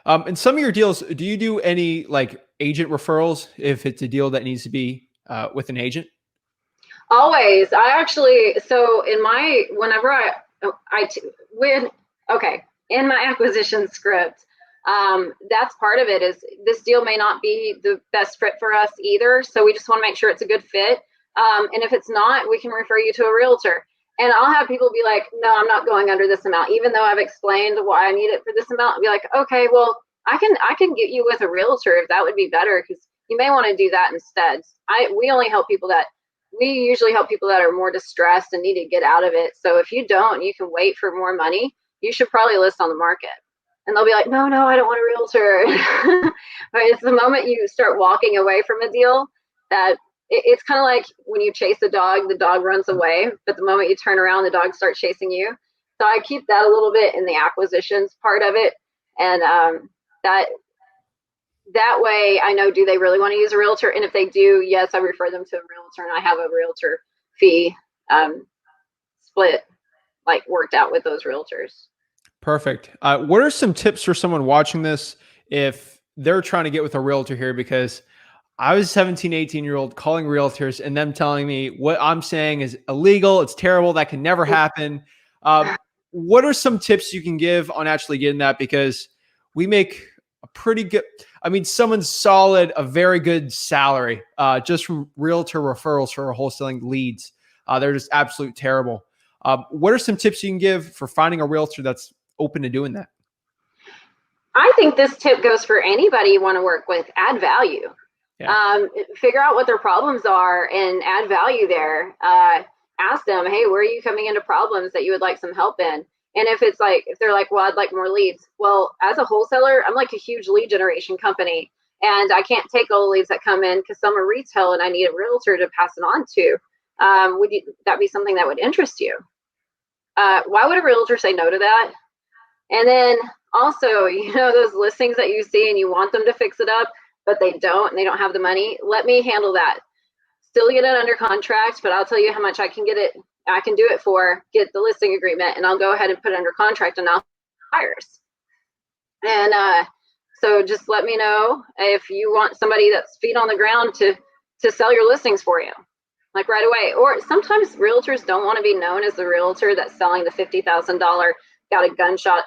In some of your deals, do you do any like agent referrals if it's a deal that needs to be with an agent? Always. I actually, so in my, whenever I, when, okay, in my acquisition script, that's part of it is this deal may not be the best fit for us either. So we just want to make sure it's a good fit. And if it's not, we can refer you to a realtor. And I'll have people be like, no, I'm not going under this amount, even though I've explained why I need it for this amount. And be like, okay, well, I can get you with a realtor if that would be better because you may want to do that instead. We only help people that we usually help people that are more distressed and need to get out of it. So if you don't, you can wait for more money. You should probably list on the market. And they'll be like, no, no, I don't want a realtor. But it's the moment you start walking away from a deal that it's kind of like when you chase a dog, the dog runs away. But the moment you turn around, the dog starts chasing you. So I keep that a little bit in the acquisitions part of it. And that that way I know, do they really want to use a realtor? And if they do, yes, I refer them to a realtor and I have a realtor fee split like worked out with those realtors. Perfect. What are some tips for someone watching this if they're trying to get with a realtor here? Because I was a 17, 18-year-old calling realtors and them telling me what I'm saying is illegal. It's terrible. That can never happen. What are some tips you can give on actually getting that? Because we make a pretty good, I mean, someone's solid, a very good salary just from realtor referrals for wholesaling leads. They're just absolute terrible. What are some tips you can give for finding a realtor that's open to doing that? I think this tip goes for anybody you want to work with. Add value. Yeah. Figure out what their problems are and add value there. Ask them, hey, where are you coming into problems that you would like some help in? And if they're like, well, I'd like more leads. Well, as a wholesaler, I'm like a huge lead generation company, and I can't take all the leads that come in because some are retail, and I need a realtor to pass it on to. Would that be something that would interest you? Why would a realtor say no to that? And then also, those listings that you see and you want them to fix it up, but they don't and they don't have the money. Let me handle that. Still get it under contract, but I'll tell you how much I can do it for, get the listing agreement, and I'll go ahead and put it under contract and I'll buyers. And so just let me know if you want somebody that's feet on the ground to sell your listings for you, like right away. Or sometimes realtors don't want to be known as the realtor that's selling the $50,000 got a gunshot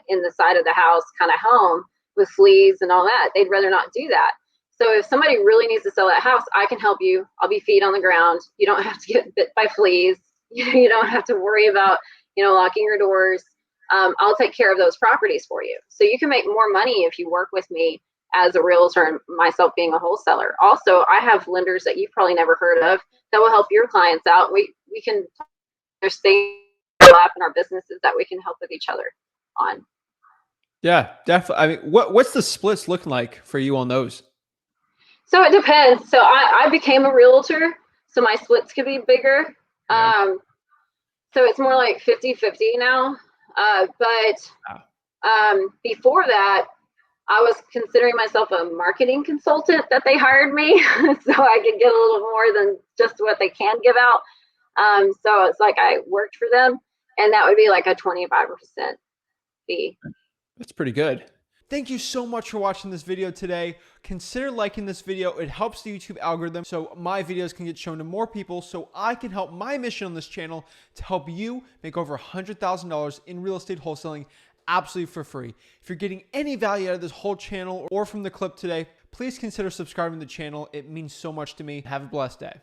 in the side of the house kind of home with fleas and all that. They'd rather not do that. So if somebody really needs to sell that house, I can help you. I'll be feet on the ground. You don't have to get bit by fleas. You don't have to worry about, locking your doors. I'll take care of those properties for you. So you can make more money if you work with me as a realtor and myself being a wholesaler. Also, I have lenders that you've probably never heard of that will help your clients out. We can, there's things overlap in our businesses that we can help with each other on. Yeah, definitely. I mean, what's the splits looking like for you on those? So it depends. So I became a realtor, so my splits could be bigger. Yeah. So it's more like 50-50 now. But Wow. before that, I was considering myself a marketing consultant that they hired me so I could get a little more than just what they can give out. So it's like I worked for them, and that would be like a 25% fee. That's pretty good. Thank you so much for watching this video today. Consider liking this video. It helps the YouTube algorithm so my videos can get shown to more people so I can help my mission on this channel to help you make over $100,000 in real estate wholesaling absolutely for free. If you're getting any value out of this whole channel or from the clip today, please consider subscribing to the channel. It means so much to me. Have a blessed day.